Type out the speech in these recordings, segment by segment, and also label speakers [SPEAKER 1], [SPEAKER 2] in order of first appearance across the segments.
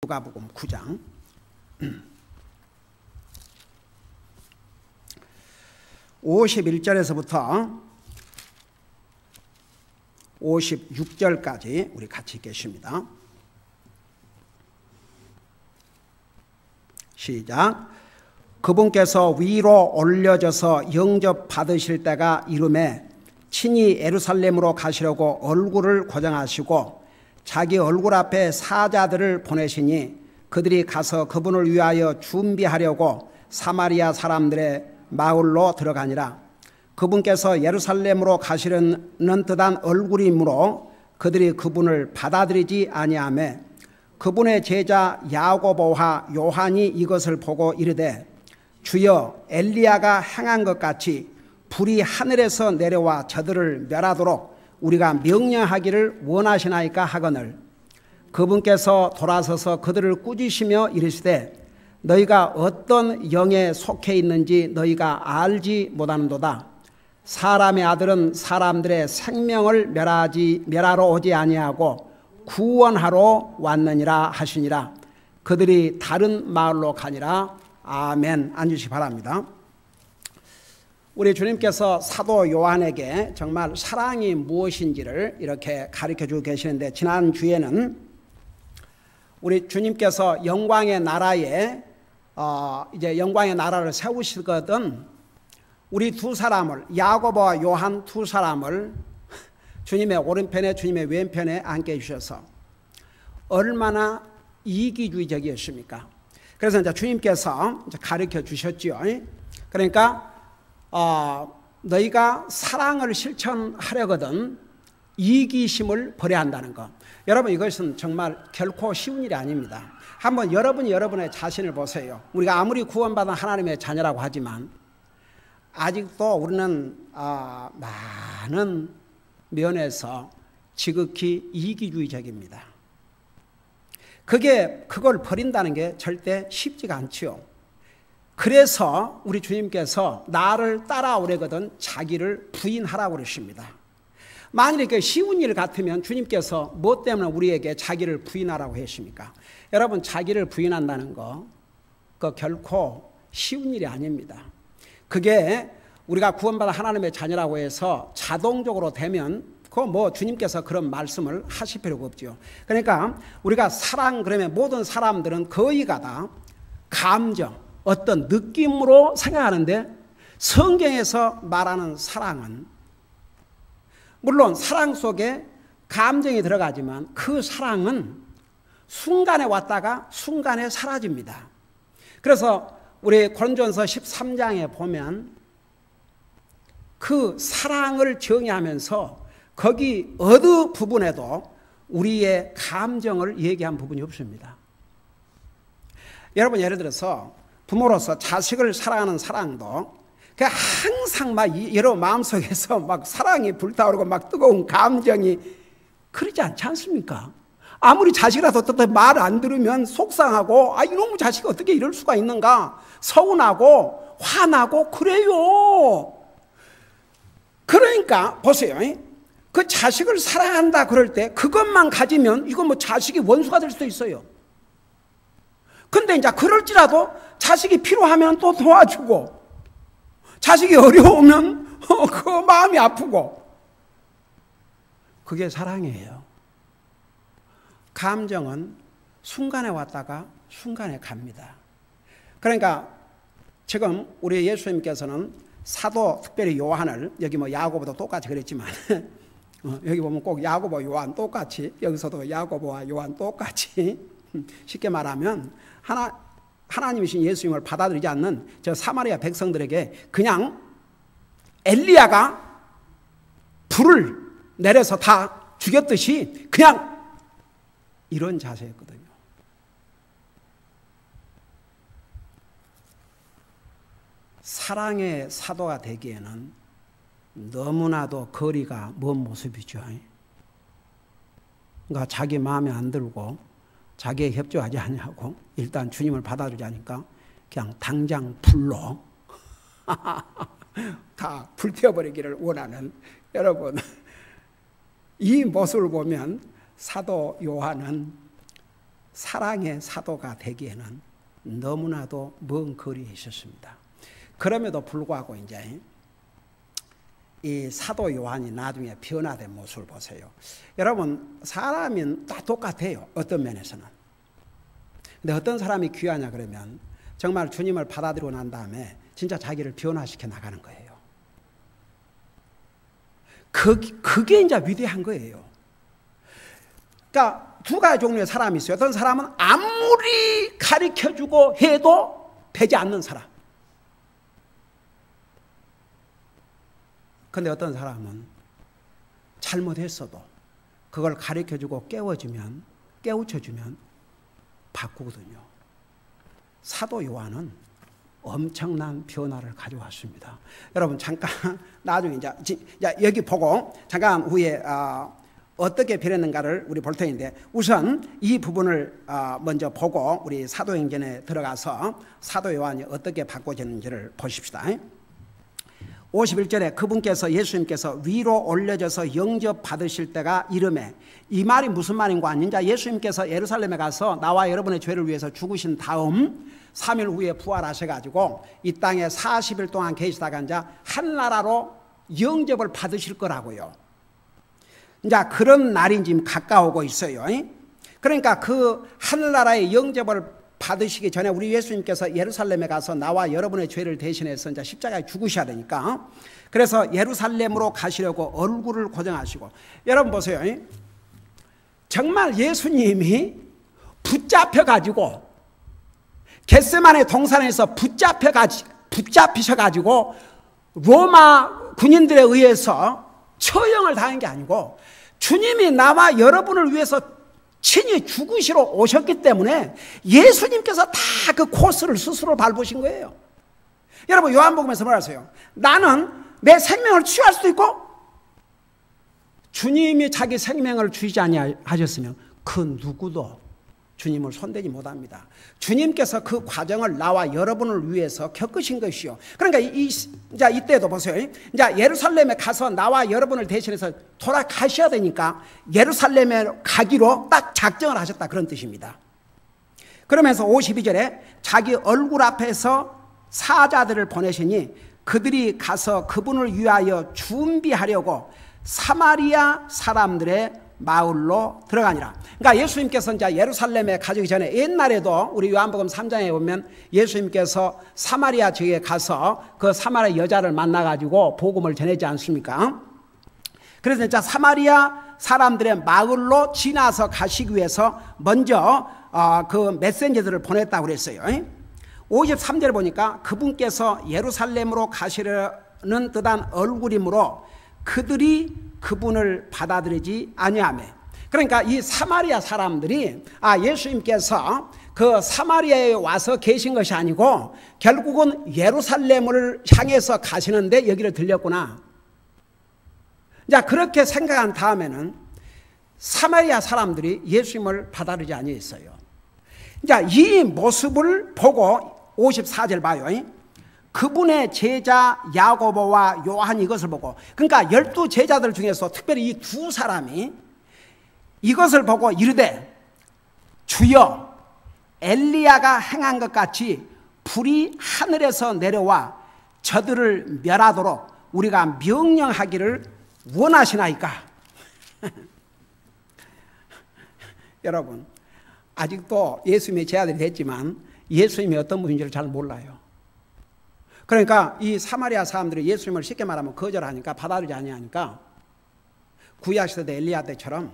[SPEAKER 1] 누가복음 9장 51절에서부터 56절까지 우리 같이 읽겠습니다. 시작. 그분께서 위로 올려져서 영접받으실 때가 이르매 친히 예루살렘으로 가시려고 얼굴을 고정하시고 자기 얼굴 앞에 사자들을 보내시니 그들이 가서 그분을 위하여 준비하려고 사마리아 사람들의 마을로 들어가니라. 그분께서 예루살렘으로 가시려는 듯한 얼굴이므로 그들이 그분을 받아들이지 아니하매 그분의 제자 야고보와 요한이 이것을 보고 이르되 주여, 엘리야가 행한 것 같이 불이 하늘에서 내려와 저들을 멸하도록 우리가 명령하기를 원하시나이까 하거늘 그분께서 돌아서서 그들을 꾸짖으시며 이르시되 너희가 어떤 영에 속해 있는지 너희가 알지 못하는도다. 사람의 아들은 사람들의 생명을 멸하러 오지 아니하고 구원하러 왔느니라 하시니라. 그들이 다른 마을로 가니라. 아멘. 앉으시기 바랍니다. 우리 주님께서 사도 요한에게 정말 사랑이 무엇인지를 이렇게 가르쳐주고 계시는데, 지난주에는 우리 주님께서 영광의 나라에 이제 영광의 나라를 세우시거든 우리 두 사람을, 야고보와 요한 두 사람을 주님의 오른편에 주님의 왼편에 앉게 해주셔서 얼마나 이기주의적이었습니까? 그래서 이제 주님께서 이제 가르쳐 주셨죠. 그러니까 너희가 사랑을 실천하려거든 이기심을 버려야 한다는 것. 여러분, 이것은 정말 결코 쉬운 일이 아닙니다. 한번 여러분이 여러분의 자신을 보세요. 우리가 아무리 구원받은 하나님의 자녀라고 하지만 아직도 우리는 많은 면에서 지극히 이기주의적입니다. 그걸 버린다는 게 절대 쉽지가 않지요. 그래서 우리 주님께서 나를 따라오려거든 자기를 부인하라고 그러십니다. 만일 이렇게 쉬운 일 같으면 주님께서 뭐 때문에 우리에게 자기를 부인하라고 하십니까? 여러분, 자기를 부인한다는 거 그거 결코 쉬운 일이 아닙니다. 그게 우리가 구원받은 하나님의 자녀라고 해서 자동적으로 되면 그거 뭐 주님께서 그런 말씀을 하실 필요가 없죠. 그러니까 우리가 사랑 그러면 모든 사람들은 거의가 다 감정, 어떤 느낌으로 생각하는데 성경에서 말하는 사랑은 물론 사랑 속에 감정이 들어가지만 그 사랑은 순간에 왔다가 순간에 사라집니다. 그래서 우리 고린도전서 13장에 보면 그 사랑을 정의하면서 거기 어느 부분에도 우리의 감정을 얘기한 부분이 없습니다. 여러분, 예를 들어서 부모로서 자식을 사랑하는 사랑도 항상 막 여러분 마음속에서 막 사랑이 불타오르고 막 뜨거운 감정이 그러지 않지 않습니까? 아무리 자식이라도 어떻게 말 안 들으면 속상하고 이놈의 자식이 어떻게 이럴 수가 있는가 서운하고 화나고 그래요. 그러니까 보세요. 그 자식을 사랑한다 그럴 때 그것만 가지면 이건 뭐 자식이 원수가 될 수도 있어요. 근데 이제 그럴지라도 자식이 필요하면 또 도와주고 자식이 어려우면 그 마음이 아프고 그게 사랑이에요. 감정은 순간에 왔다가 순간에 갑니다. 그러니까 지금 우리 예수님께서는 사도 특별히 요한을 여기 뭐 야고보도 똑같이 그랬지만 여기 보면 꼭 야고보 요한 똑같이 여기서도 야고보와 요한 똑같이 쉽게 말하면 하나님이신 예수님을 받아들이지 않는 저 사마리아 백성들에게 그냥 엘리야가 불을 내려서 다 죽였듯이 그냥 이런 자세였거든요. 사랑의 사도가 되기에는 너무나도 거리가 먼 모습이죠. 그러니까 자기 마음에 안 들고 자기에 협조하지 않냐고 일단 주님을 받아주자니까 그냥 당장 불로 다 불태워버리기를 원하는 여러분, 이 모습을 보면 사도 요한은 사랑의 사도가 되기에는 너무나도 먼 거리에 있었습니다. 그럼에도 불구하고 이제 이 사도 요한이 나중에 변화된 모습을 보세요. 여러분, 사람은 다 똑같아요. 어떤 면에서는. 근데 어떤 사람이 귀하냐 그러면 정말 주님을 받아들이고 난 다음에 진짜 자기를 변화시켜 나가는 거예요. 그게 이제 위대한 거예요. 그러니까 두 가지 종류의 사람이 있어요. 어떤 사람은 아무리 가르쳐주고 해도 되지 않는 사람. 근데 어떤 사람은 잘못했어도 그걸 가르쳐주고 깨우쳐주면 바꾸거든요. 사도 요한은 엄청난 변화를 가져왔습니다. 여러분 잠깐 나중에 이제 여기 보고 잠깐 후에 어떻게 변했는가를 우리 볼 텐데 우선 이 부분을 먼저 보고 우리 사도행전에 들어가서 사도 요한이 어떻게 바꿔졌는지를 보십시다. 51절에 그분께서 예수님께서 위로 올려져서 영접받으실 때가 이르매, 이 말이 무슨 말인가 하니 이제 예수님께서 예루살렘에 가서 나와 여러분의 죄를 위해서 죽으신 다음 3일 후에 부활하셔가지고 이 땅에 40일 동안 계시다가 이제 한나라로 영접을 받으실 거라고요. 이제 그런 날이 지금 가까우고 있어요. 그러니까 그 하늘나라의 영접을 받으시기 전에 우리 예수님께서 예루살렘에 가서 나와 여러분의 죄를 대신해서 이제 십자가에 죽으셔야 되니까 그래서 예루살렘으로 가시려고 얼굴을 고정하시고 여러분 보세요. 정말 예수님이 붙잡혀가지고 겟세마네 동산에서 붙잡히셔가지고 로마 군인들에 의해서 처형을 당한 게 아니고 주님이 나와 여러분을 위해서 친히 죽으시러 오셨기 때문에 예수님께서 다 그 코스를 스스로 밟으신 거예요. 여러분 요한복음에서 뭐라 하세요? 나는 내 생명을 취할 수도 있고 주님이 자기 생명을 주시지 아니하셨으면 그 누구도 주님을 손대지 못합니다. 주님께서 그 과정을 나와 여러분을 위해서 겪으신 것이요. 그러니까 이때도 보세요. 이제 예루살렘에 가서 나와 여러분을 대신해서 돌아가셔야 되니까 예루살렘에 가기로 딱 작정을 하셨다 그런 뜻입니다. 그러면서 52절에 자기 얼굴 앞에서 사자들을 보내시니 그들이 가서 그분을 위하여 준비하려고 사마리아 사람들의 마을로 들어가니라. 그러니까 예수님께서 이제 예루살렘에 가기 전에 옛날에도 우리 요한복음 3장에 보면 예수님께서 사마리아 지역에 가서 그 사마리아 여자를 만나가지고 복음을 전하지 않습니까? 그래서 이제 사마리아 사람들의 마을로 지나서 가시기 위해서 먼저 그 메신저들을 보냈다고 그랬어요. 53절에 보니까 그분께서 예루살렘으로 가시려는 듯한 얼굴이므로 그들이 그분을 받아들이지 아니하며 그러니까 이 사마리아 사람들이 예수님께서 그 사마리아에 와서 계신 것이 아니고 결국은 예루살렘을 향해서 가시는데 여기를 들렸구나. 자 그렇게 생각한 다음에는 사마리아 사람들이 예수님을 받아들이지 아니했어요. 자 이 모습을 보고 54절 봐요. 그분의 제자 야고보와 요한 이것을 보고 그러니까 12제자들 중에서 특별히 이 두 사람이 이것을 보고 이르되 주여 엘리야가 행한 것 같이 불이 하늘에서 내려와 저들을 멸하도록 우리가 명령하기를 원하시나이까. 여러분 아직도 예수님의 제자들이 됐지만 예수님이 어떤 분인지를 잘 몰라요. 그러니까 이 사마리아 사람들이 예수님을 쉽게 말하면 거절하니까 받아들이지 아니하니까 구약 시대 엘리야 때처럼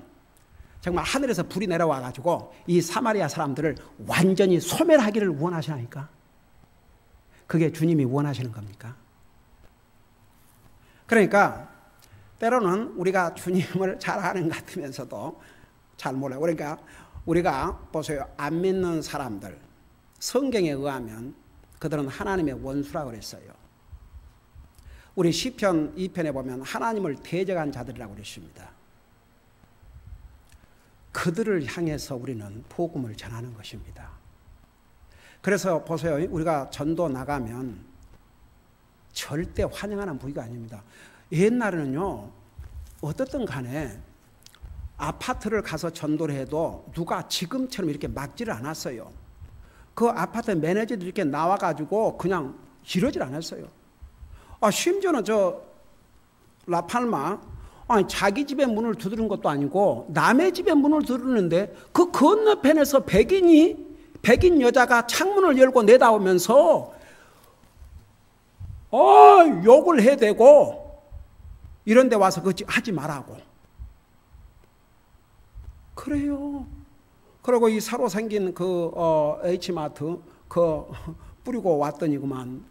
[SPEAKER 1] 정말 하늘에서 불이 내려와 가지고 이 사마리아 사람들을 완전히 소멸하기를 원하시나니까. 그게 주님이 원하시는 겁니까? 그러니까 때로는 우리가 주님을 잘 아는 것 같으면서도 잘 몰라요. 그러니까 우리가 보세요. 안 믿는 사람들 성경에 의하면 그들은 하나님의 원수라고 그랬어요. 우리 시편 2편에 보면 하나님을 대적한 자들이라고 그랬습니다. 그들을 향해서 우리는 복음을 전하는 것입니다. 그래서 보세요. 우리가 전도 나가면 절대 환영하는 부위가 아닙니다. 옛날에는요. 어떻든 간에 아파트를 가서 전도를 해도 누가 지금처럼 이렇게 막지를 않았어요. 그 아파트 매니저들이 이렇게 나와가지고 그냥 이러질 않았어요. 심지어는 저 라팔마, 자기 집의 문을 두드린 것도 아니고 남의 집의 문을 두드리는데 그 건너편에서 백인 여자가 창문을 열고 내다오면서 욕을 해대고 이런 데 와서 그거 하지 말라고. 그래요. 그리고 이 새로 생긴 그 H마트 뿌리고 왔더니 그만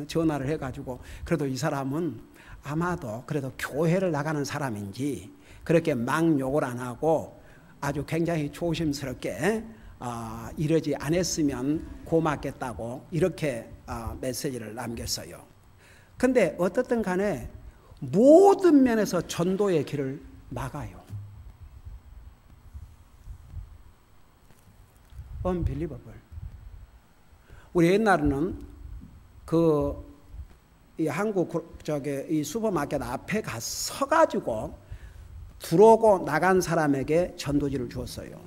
[SPEAKER 1] 전화를 해가지고 그래도 이 사람은 아마도 그래도 교회를 나가는 사람인지 그렇게 막 욕을 안 하고 아주 굉장히 조심스럽게 이러지 않았으면 고맙겠다고 이렇게 메시지를 남겼어요. 근데 어떻든 간에 모든 면에서 전도의 길을 막아요. unbelievable. 우리 옛날에는 이 한국 이 슈퍼마켓 앞에 서가지고 들어오고 나간 사람에게 전도지를 주었어요.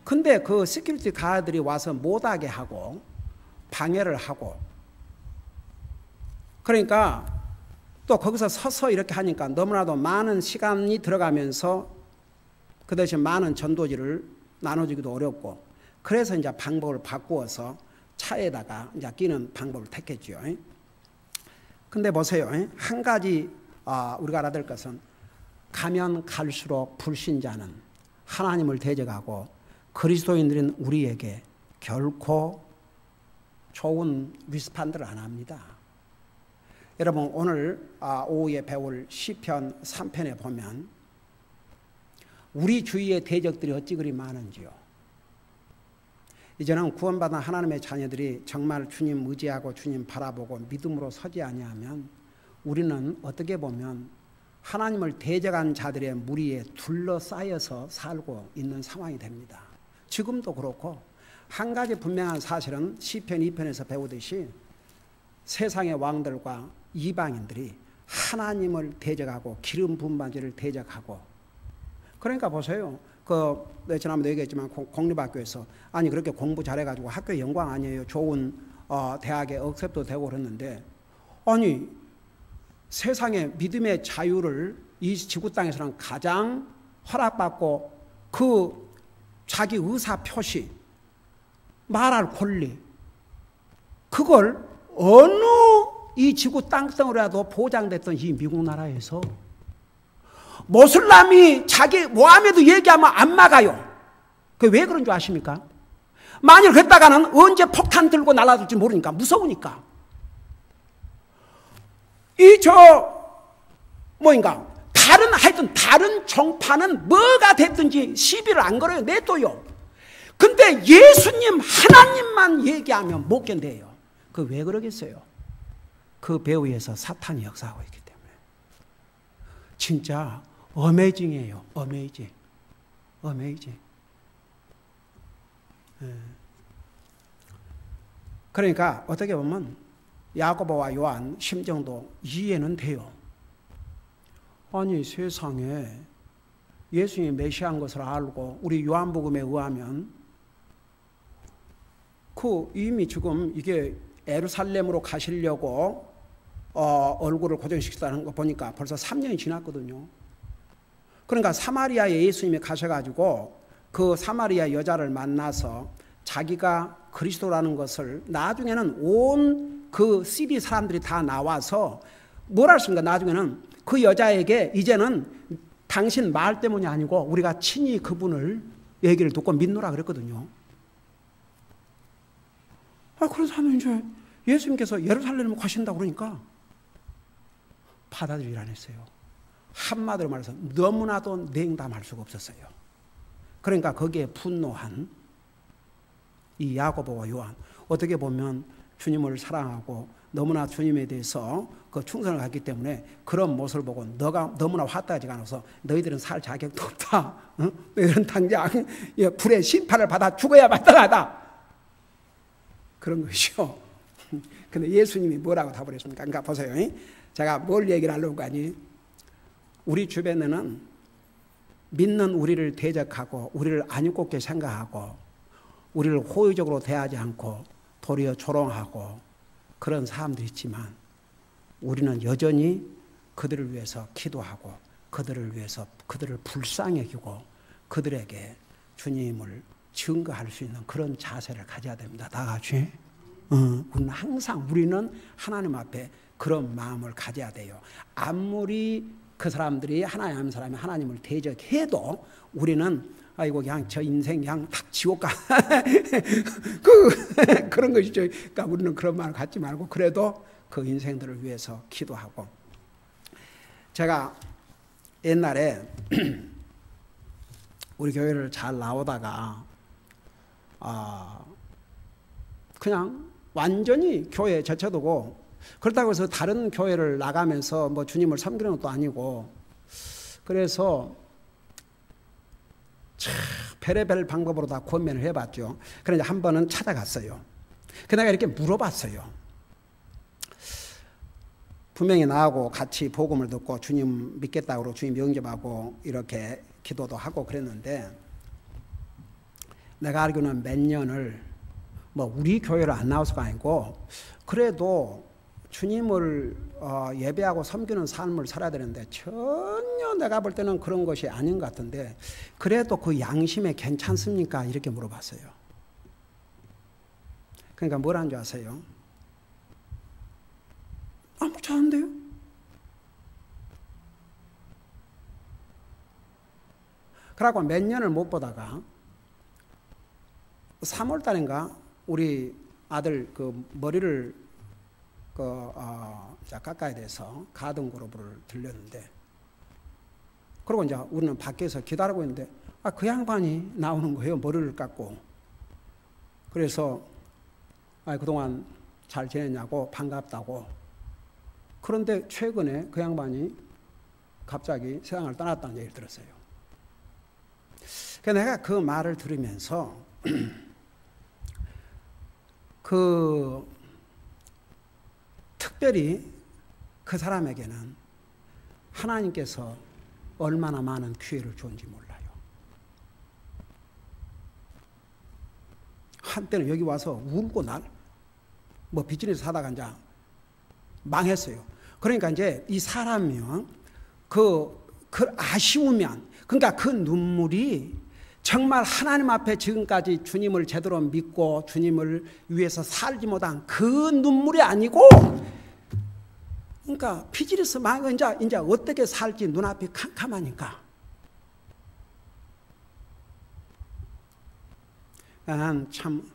[SPEAKER 1] 근데 그 시큐리티 가드들이 와서 못하게 하고 방해를 하고 그러니까 또 거기서 서서 이렇게 하니까 너무나도 많은 시간이 들어가면서 그 대신 많은 전도지를 나눠주기도 어렵고 그래서 이제 방법을 바꾸어서 차에다가 이제 끼는 방법을 택했죠. 근데 보세요. 한 가지 우리가 알아야 될 것은 가면 갈수록 불신자는 하나님을 대적하고 그리스도인들인 우리에게 결코 좋은 리스판들을 안 합니다. 여러분 오늘 오후에 배울 시편 3편에 보면 우리 주위의 대적들이 어찌 그리 많은지요. 이제는 구원받은 하나님의 자녀들이 정말 주님 의지하고 주님 바라보고 믿음으로 서지 아니하면 우리는 어떻게 보면 하나님을 대적한 자들의 무리에 둘러싸여서 살고 있는 상황이 됩니다. 지금도 그렇고 한 가지 분명한 사실은 시편 2편에서 배우듯이 세상의 왕들과 이방인들이 하나님을 대적하고 기름 부은 바지를 대적하고 그러니까 보세요. 지난번에 얘기했지만 공립학교에서 아니 그렇게 공부 잘해가지고 학교 영광 아니에요. 좋은 대학에 억셉도 되고 그랬는데 아니 세상의 믿음의 자유를 이 지구 땅에서는 가장 허락받고 그 자기 의사 표시 말할 권리 그걸 어느 이 지구 땅덩어리라도 보장됐던 이 미국 나라에서 모슬람이 자기 모하메드 얘기하면 안 막아요. 그게 왜 그런 줄 아십니까? 만일 그랬다가는 언제 폭탄 들고 날아들지 모르니까 무서우니까. 하여튼 다른 정파는 뭐가 됐든지 시비를 안 걸어요. 내둬요. 근데 예수님 하나님만 얘기하면 못 견뎌요. 그 왜 그러겠어요? 그 배후에서 사탄이 역사하고 있기 때문에. 진짜 어메이징이에요. 어메이징. 그러니까 어떻게 보면 야고보와 요한 심정도 이해는 돼요. 아니 세상에 예수님이 메시아인 것을 알고 우리 요한복음에 의하면 이미 지금 이게 예루살렘으로 가시려고 얼굴을 고정시켰다는 거 보니까 벌써 3년이 지났거든요. 그러니까 사마리아에 예수님이 가셔가지고 그 사마리아 여자를 만나서 자기가 그리스도라는 것을 나중에는 온 그 시리 사람들이 다 나와서 뭘 했습니까? 나중에는 그 여자에게 이제는 당신 말 때문이 아니고 우리가 친히 그분을 얘기를 듣고 믿노라 그랬거든요. 그래서 하면 이제 예수님께서 예루살렘을 가신다고 그러니까 받아들이질 않았어요. 한마디로 말해서 너무나도 냉담할 수가 없었어요. 그러니까 거기에 분노한 이 야고보와 요한 어떻게 보면 주님을 사랑하고 너무나 주님에 대해서 그 충성을 갖기 때문에 그런 모습을 보고 너가 너무나 화딱지가 않아서 너희들은 살 자격도 없다. 너희들은 당장 불의 심판을 받아 죽어야 마땅하다. 그런 것이요. 근데 예수님이 뭐라고 답을 했습니까? 그러니까 보세요. 제가 뭘 얘기를 하려고 하니 우리 주변에는 믿는 우리를 대적하고 우리를 안 입곱게 생각하고 우리를 호의적으로 대하지 않고 도리어 조롱하고 그런 사람들이 있지만 우리는 여전히 그들을 위해서 기도하고 그들을 위해서 그들을 불쌍히 여기고 그들에게 주님을 증거할 수 있는 그런 자세를 가져야 됩니다. 다 같이. 우리는 항상 우리는 하나님 앞에 그런 마음을 가져야 돼요. 아무리 그 사람들이 하나님 사람이 하나님을 대적해도 우리는 아이고 그냥 저 인생 그냥 딱 지옥 가 그런 것이죠. 그러니까 우리는 그런 마음을 갖지 말고 그래도 그 인생들을 위해서 기도하고. 제가 옛날에 우리 교회를 잘 나오다가 그냥 완전히 교회 제쳐두고 그렇다고 해서 다른 교회를 나가면서 뭐 주님을 섬기는 것도 아니고 그래서 별의별 방법으로 다 권면을 해봤죠. 그런데 한 번은 찾아갔어요. 그 내가 이렇게 물어봤어요. 분명히 나하고 같이 복음을 듣고 주님 믿겠다고 주님 영접하고 이렇게 기도도 하고 그랬는데 내가 알기로는 몇 년을 뭐 우리 교회를 안 나와서가 아니고 그래도 주님을 예배하고 섬기는 삶을 살아야 되는데 전혀 내가 볼 때는 그런 것이 아닌 것 같은데 그래도 그 양심에 괜찮습니까? 이렇게 물어봤어요. 그러니까 뭐라는 줄 아세요? 아무렇지 않은데요? 그러고 몇 년을 못 보다가 3월 달인가 우리 아들 그 머리를 깎아야 돼서 가든 그룹을 들렸는데 그리고 이제 우리는 밖에서 기다리고 있는데 그 양반이 나오는 거예요. 머리를 깎고. 그래서 그동안 잘 지냈냐고 반갑다고. 그런데 최근에 그 양반이 갑자기 세상을 떠났다는 얘기를 들었어요. 그래서 내가 그 말을 들으면서 특별히 그 사람에게는 하나님께서 얼마나 많은 기회를 줬는지 몰라요. 한때는 여기 와서 울고 뭐 비즈니스 하다가 이제 망했어요. 그러니까 이제 이 사람이요, 그 아쉬우면, 그러니까 그 눈물이 정말 하나님 앞에 지금까지 주님을 제대로 믿고 주님을 위해서 살지 못한 그 눈물이 아니고, 그러니까 비즈니스 망하고 이제 어떻게 살지 눈앞이 캄캄하니까. 난 참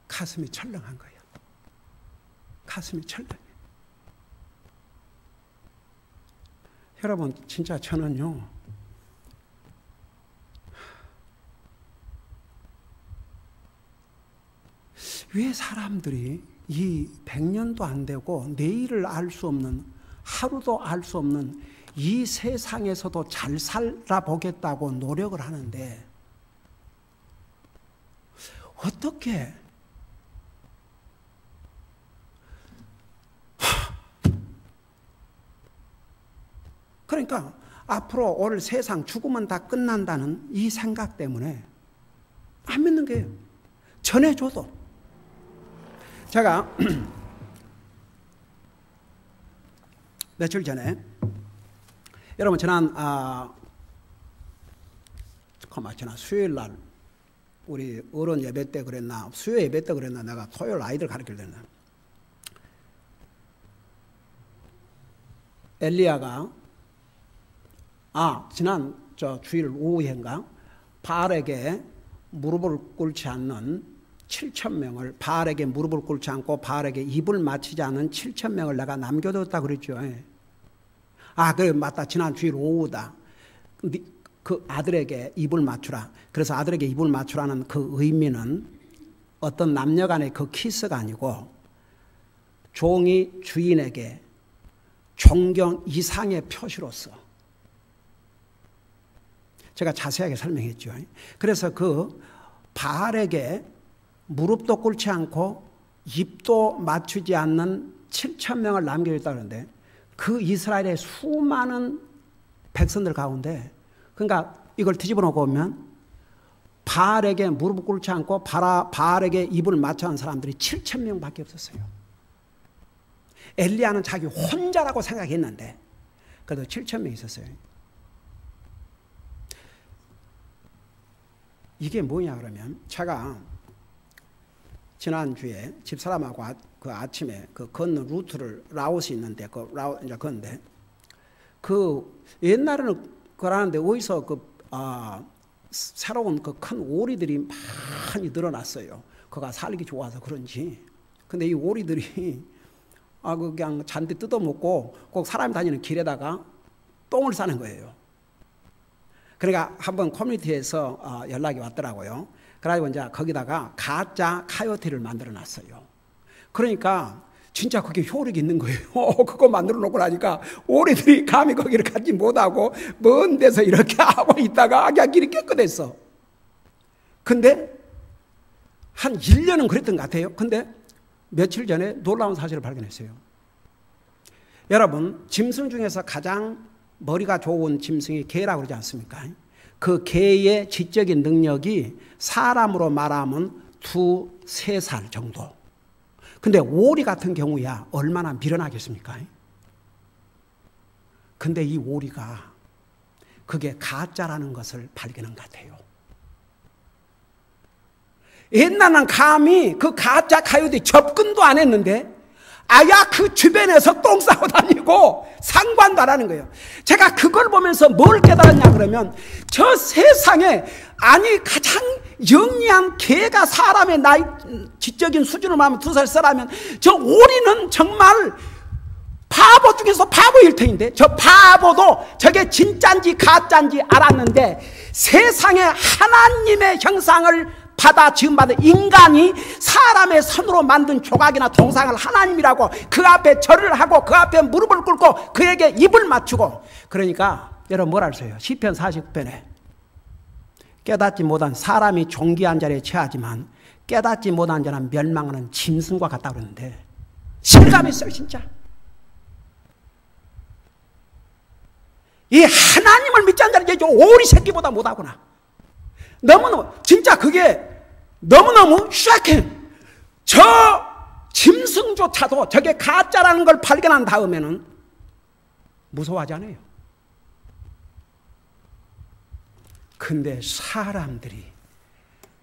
[SPEAKER 1] 가슴이 철렁한 거예요. 가슴이 철렁해. 여러분, 진짜 저는요, 왜 사람들이 이 100년도 안 되고 내일을 알 수 없는, 하루도 알 수 없는 이 세상에서도 잘 살아보겠다고 노력을 하는데 어떻게 그러니까 앞으로 올 세상 죽으면 다 끝난다는 이 생각 때문에 안 믿는 거예요. 전해줘도. 제가 며칠 전에 여러분 지난 수요일 날 우리 어른 예배 때 그랬나 수요 예배 때 그랬나 내가 토요일 아이들 가르칠 때는 엘리야가 지난 주일 오후인가 바알에게 무릎을 꿇지 않는 7,000명을 바알에게 무릎을 꿇지 않고 바알에게 입을 맞추지 않은 7,000명을 내가 남겨뒀다 그랬죠. 그래 맞다. 지난 주일 오후다. 그 아들에게 입을 맞추라. 그래서 아들에게 입을 맞추라는 그 의미는 어떤 남녀 간의 그 키스가 아니고 종이 주인에게 존경 이상의 표시로서 제가 자세하게 설명했죠. 그래서 그 바알에게 무릎도 꿇지 않고 입도 맞추지 않는 7,000명을 남겨줬다 그러는데 그 이스라엘의 수많은 백성들 가운데, 그러니까 이걸 뒤집어 놓고 보면 바알에게 무릎을 꿇지 않고 바알에게 입을 맞춰 한 사람들이 7,000명밖에 없었어요. 엘리야는 자기 혼자라고 생각했는데 그래도 7,000명 있었어요. 이게 뭐냐 그러면, 제가 지난주에 집사람하고 그 아침에 그 걷는 루트를 라오스 있는데 이제 걷는데, 그 옛날에는 그러는데 어디서 새로운 그 큰 오리들이 많이 늘어났어요. 그가 살기 좋아서 그런지. 근데 이 오리들이 그냥 잔디 뜯어먹고 꼭 사람이 다니는 길에다가 똥을 싸는 거예요. 그러니까 한번 커뮤니티에서 연락이 왔더라고요. 그래가지고 이제 거기다가 가짜 카요티를 만들어 놨어요. 그러니까 진짜 그게 효력이 있는 거예요. 그거 만들어 놓고 나니까 오리들이 감히 거기를 가지 못하고 먼 데서 이렇게 하고 있다가 그냥 길이 깨끗했어. 근데 한 1년은 그랬던 것 같아요. 근데 며칠 전에 놀라운 사실을 발견했어요. 여러분, 짐승 중에서 가장 머리가 좋은 짐승이 개라고 그러지 않습니까? 그 개의 지적인 능력이 사람으로 말하면 2-3살 정도. 근데 오리 같은 경우야 얼마나 미련하겠습니까? 근데 이 오리가 그게 가짜라는 것을 발견한 것 같아요. 옛날에는 감히 그 가짜 카요티 접근도 안 했는데 아야 그 주변에서 똥 싸고 다니고 상관도 안 하는 거예요. 제가 그걸 보면서 뭘 깨달았냐 그러면, 저 세상에 가장 영리한 개가 사람의 나이 지적인 수준을 말하면 2살라면 저 오리는 정말 바보 중에서 바보일 텐데, 저 바보도 저게 진짜인지 가짜인지 알았는데, 세상에 하나님의 형상을 받아 지음받은 인간이 사람의 손으로 만든 조각이나 동상을 하나님이라고 그 앞에 절을 하고 그 앞에 무릎을 꿇고 그에게 입을 맞추고, 그러니까 여러분 뭐라 하세요? 시편 49편에 깨닫지 못한 사람이 존귀한 자리에 처하지만 깨닫지 못한 자는 멸망하는 짐승과 같다고 그러는데, 실감이 있어요 진짜. 이 하나님을 믿지 않는 자는 오리 새끼보다 못하구나. 너무너무 진짜 그게 너무너무 샤킹. 저 짐승조차도 저게 가짜라는 걸 발견한 다음에는 무서워하지 않아요. 근데 사람들이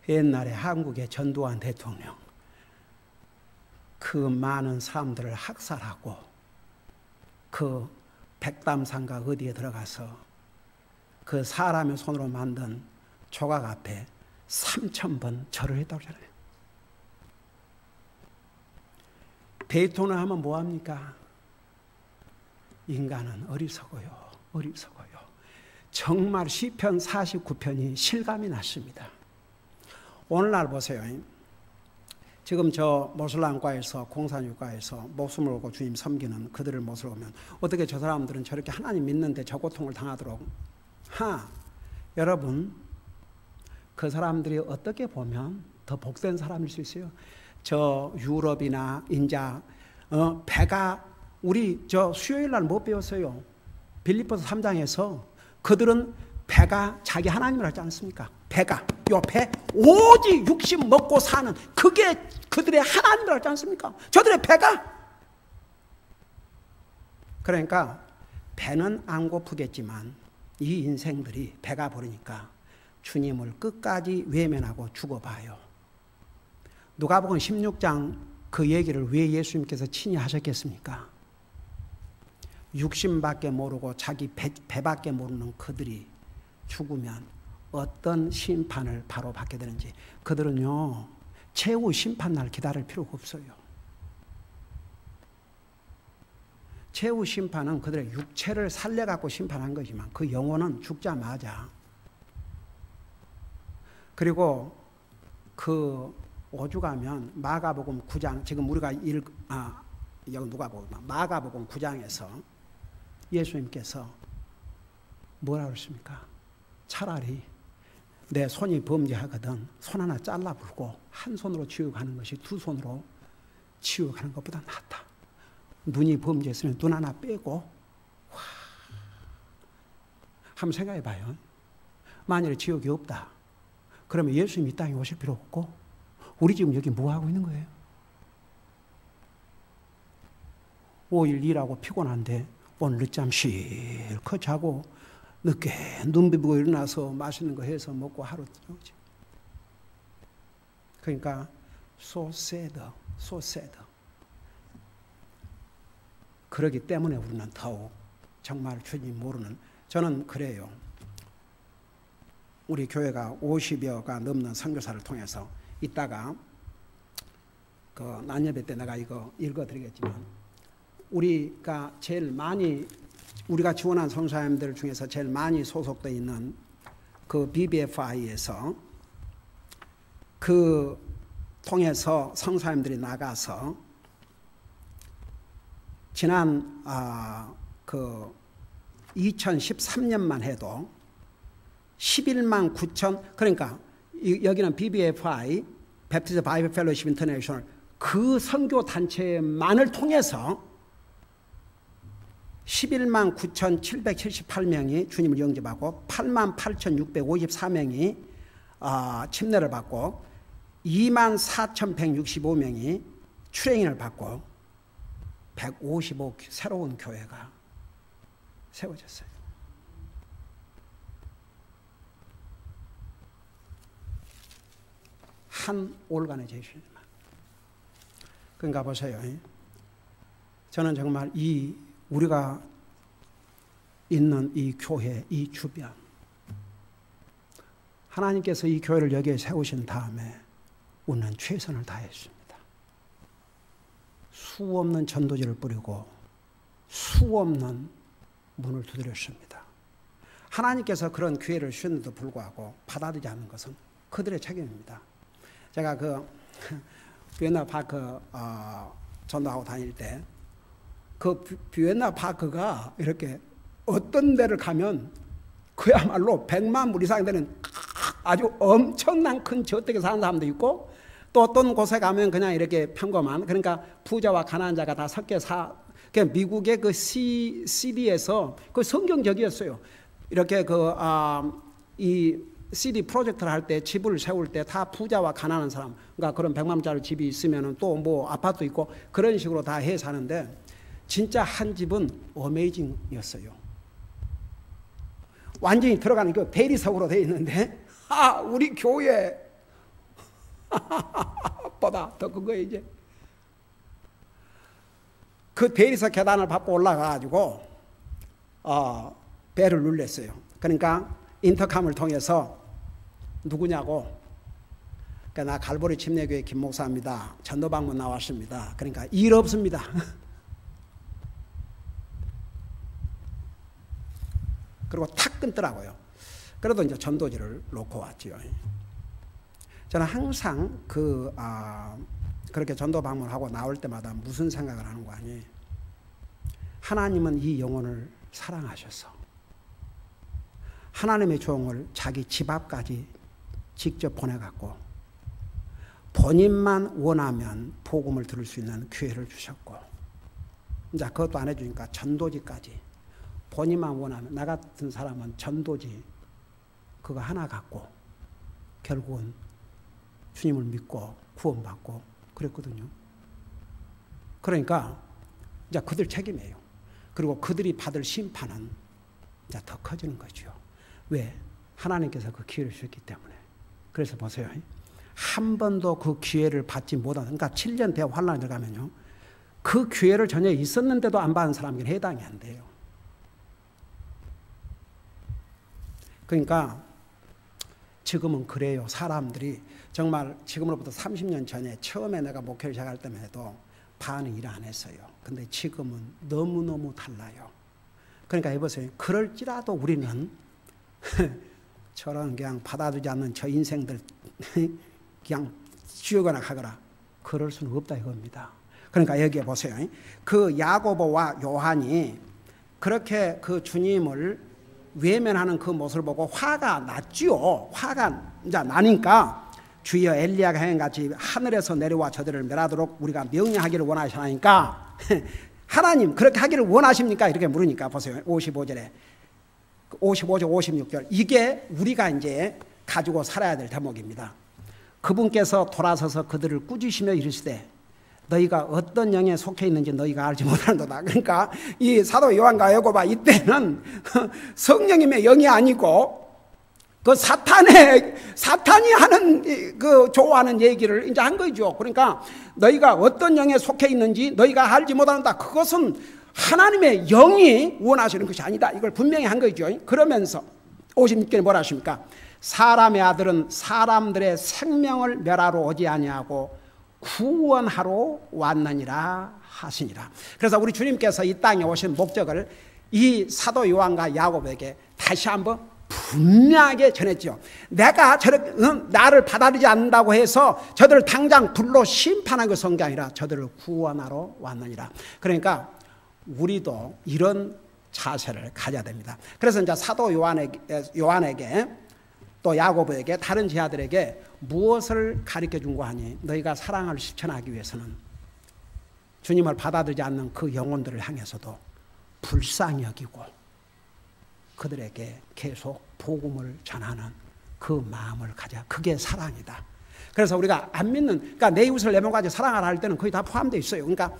[SPEAKER 1] 옛날에 한국의 전두환 대통령 그 많은 사람들을 학살하고 그 백담산가 어디에 들어가서 그 사람의 손으로 만든 조각 앞에 3,000번 절을 했다고 하잖아요. 대통령 하면 뭐합니까? 인간은 어리석어요. 어리석어요. 정말 시편 49편이 실감이 났습니다. 오늘날 보세요. 지금 저 모슬람과에서 공산주의과에서 목숨을 걸고 주님 섬기는 그들을 모습을 보면 어떻게 저 사람들은 저렇게 하나님 믿는데 저 고통을 당하도록. 여러분, 그 사람들이 어떻게 보면 더 복된 사람일 수 있어요. 저 유럽이나 인자 배가, 우리 저 수요일 날 못 배웠어요. 빌립보서 3장에서 그들은 배가 자기 하나님을 하지 않습니까? 배가, 요 배, 오직 육식 먹고 사는 그게 그들의 하나님을 하지 않습니까? 저들의 배가. 그러니까 배는 안 고프겠지만 이 인생들이 배가 부르니까 주님을 끝까지 외면하고 죽어봐요. 누가복음 16장 그 얘기를 왜 예수님께서 친히 하셨겠습니까? 육신밖에 모르고 자기 배밖에 모르는 그들이 죽으면 어떤 심판을 바로 받게 되는지, 그들은요 최후 심판날 기다릴 필요가 없어요. 최후 심판은 그들의 육체를 살려갖고 심판한 거지만 그 영혼은 죽자마자. 그리고 그 오죽하면 마가복음 9장, 지금 우리가 여기 누가복음, 마가복음 9장에서 예수님께서 뭐라 그러십니까? 차라리 내 손이 범죄하거든 손 하나 잘라불고 한 손으로 치유가는 것이 두 손으로 치유가는 것보다 낫다. 눈이 범죄했으면 눈 하나 빼고 한번 생각해 봐요. 만일에 지옥이 없다. 그러면 예수님 이 땅에 오실 필요 없고 우리 지금 여기 뭐 하고 있는 거예요? 5일 일하고 피곤한데 오늘 늦잠 실컷 자고 늦게 눈 비비고 일어나서 맛있는 거 해서 먹고 하루 지나오지. 그러니까 so sad, so sad. 그러기 때문에 우리는 더욱 정말 주님 모르는, 저는 그래요. 우리 교회가 50여가 넘는 선교사를 통해서 이따가 그 난예배 때 내가 이거 읽어드리겠지만, 우리가 제일 많이, 우리가 지원한 선교사님들 중에서 제일 많이 소속되어 있는 그 BBFI에서 그 통해서 선교사님들이 나가서 지난 그 2013년만 해도 11만 9천, 그러니까 여기는 BBFI, Baptist Bible Fellowship International, 그 선교 단체만을 통해서 11만 9,778명이 주님을 영접하고 8만 8,654명이 침례를 받고 2만 4,165명이 트레이닝을 받고 155 새로운 교회가 세워졌어요. 한 올가나이제이션만. 그러니까 보세요. 저는 정말 이 우리가 있는 이 교회, 이 주변, 하나님께서 이 교회를 여기에 세우신 다음에 우리는 최선을 다했습니다. 수 없는 전도지를 뿌리고 수 없는 문을 두드렸습니다. 하나님께서 그런 기회를 주셨는데도 불구하고 받아들이지 않는 것은 그들의 책임입니다. 제가 그 비엔나 파크 전도하고 다닐 때 그 비엔나 파크가 이렇게 어떤 데를 가면 그야말로 100만 불 이상 되는 아주 엄청난 큰 저택에 사는 사람도 있고, 또 어떤 곳에 가면 그냥 이렇게 평범한, 그러니까 부자와 가난자가 다 섞여 그러니까 미국의 그 CD에서 그 성경적이었어요. 이렇게 이 CD 프로젝트를 할 때, 집을 세울 때 다 부자와 가난한 사람, 그러니까 그런 100만 원짜리 집이 있으면 또 뭐 아파트 있고 그런 식으로 다 해 사는데, 진짜 한 집은 어메이징이었어요. 완전히 들어가는 그 대리석으로 되어 있는데, 우리 교회 보다 더 큰 거예요. 이제 그 대리석 계단을 밟고 올라가가지고 벨을 눌렀어요. 그러니까 인터컴을 통해서 누구냐고, 그러니까 나 갈보리 침례교회 김 목사입니다. 전도 방문 나왔습니다. 그러니까 일 없습니다. 그리고 탁 끊더라고요. 그래도 이제 전도지를 놓고 왔지요. 저는 항상 그렇게 전도 방문하고 나올 때마다 무슨 생각을 하는 거 아니에요? 하나님은 이 영혼을 사랑하셔서 하나님의 종을 자기 집 앞까지 직접 보내갖고 본인만 원하면 복음을 들을 수 있는 기회를 주셨고, 이제 그것도 안 해주니까 전도지까지 본인만 원하면, 나 같은 사람은 전도지 그거 하나 갖고 결국은 주님을 믿고 구원받고 그랬거든요. 그러니까 이제 그들 책임이에요. 그리고 그들이 받을 심판은 이제 더 커지는 거죠. 왜? 하나님께서 그 기회를 주셨기 때문에. 그래서 보세요. 한 번도 그 기회를 받지 못한, 그러니까 7년 대환란에 들어가면요, 그 기회를 전혀 있었는데도 안 받은 사람에게 해당이 안 돼요. 그러니까 지금은 그래요. 사람들이 정말 지금으로부터 30년 전에 처음에 내가 목회를 시작할 때만 해도 반은 일 안 했어요. 근데 지금은 너무너무 달라요. 그러니까 해보세요. 그럴지라도 우리는 저런 그냥 받아주지 않는 저 인생들 그냥 지우거나 하거나 그럴 수는 없다 이겁니다. 그러니까 여기에 보세요. 그 야고보와 요한이 그렇게 그 주님을 외면하는 그 모습을 보고 화가 났지요. 화가 이제 나니까 주여 엘리야가 행한같이 하늘에서 내려와 저들을 멸하도록 우리가 명령하기를 원하시나니까 하나님 그렇게 하기를 원하십니까? 이렇게 물으니까 보세요. 55절에 55절 56절 이게 우리가 이제 가지고 살아야 될 대목입니다. 그분께서 돌아서서 그들을 꾸짖으며 이르시되 너희가 어떤 영에 속해 있는지 너희가 알지 못하는도다. 그러니까 이 사도 요한과 야고보 이때는 성령님의 영이 아니고 그 사탄이 하는 그 좋아하는 얘기를 이제 한 거죠. 그러니까 너희가 어떤 영에 속해 있는지 너희가 알지 못한다. 그것은 하나님의 영이 원하시는 것이 아니다. 이걸 분명히 한 거죠. 그러면서 56절에 뭐라 하십니까? 사람의 아들은 사람들의 생명을 멸하러 오지 아니하고 구원하러 왔느니라 하시니라. 그래서 우리 주님께서 이 땅에 오신 목적을 이 사도 요한과 야고보에게 다시 한번 분명하게 전했죠. 내가 나를 받아들이지 않는다고 해서 저들을 당장 불로 심판한 그 성경이 아니라 저들을 구원하러 왔느니라. 그러니까 우리도 이런 자세를 가져야 됩니다. 그래서 이제 사도 요한에게 또 야고보에게 다른 제자들에게 무엇을 가르쳐 준 거 하니 너희가 사랑을 실천하기 위해서는 주님을 받아들이지 않는 그 영혼들을 향해서도 불쌍히 여기고 그들에게 계속 복음을 전하는 그 마음을 가져. 그게 사랑이다. 그래서 우리가 안 믿는, 그러니까 내 이웃을 내 몸까지 사랑하라 할 때는 거의 다 포함되어 있어요. 그러니까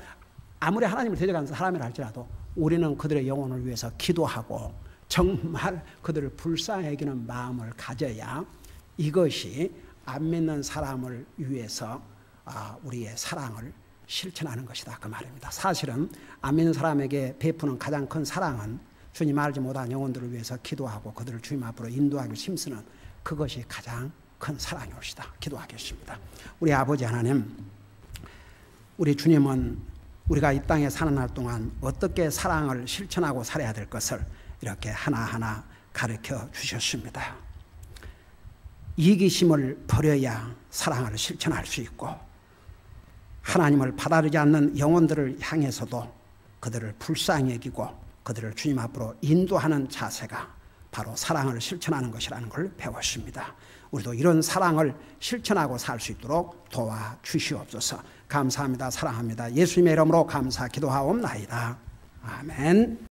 [SPEAKER 1] 아무리 하나님을 대적하는 사람이라 할지라도 우리는 그들의 영혼을 위해서 기도하고 정말 그들을 불쌍히 여기는 마음을 가져야 이것이 안 믿는 사람을 위해서 우리의 사랑을 실천하는 것이다. 그 말입니다. 사실은 안 믿는 사람에게 베푸는 가장 큰 사랑은 주님 알지 못한 영혼들을 위해서 기도하고 그들을 주님 앞으로 인도하기 힘쓰는 그것이 가장 큰 사랑이 옳시다. 기도하겠습니다. 우리 아버지 하나님, 우리 주님은 우리가 이 땅에 사는 날 동안 어떻게 사랑을 실천하고 살아야 될 것을 이렇게 하나하나 가르쳐 주셨습니다. 이기심을 버려야 사랑을 실천할 수 있고 하나님을 받아들이지 않는 영혼들을 향해서도 그들을 불쌍히 여기고 그들을 주님 앞으로 인도하는 자세가 바로 사랑을 실천하는 것이라는 걸 배웠습니다. 우리도 이런 사랑을 실천하고 살 수 있도록 도와주시옵소서. 감사합니다. 사랑합니다. 예수님의 이름으로 감사 기도하옵나이다. 아멘.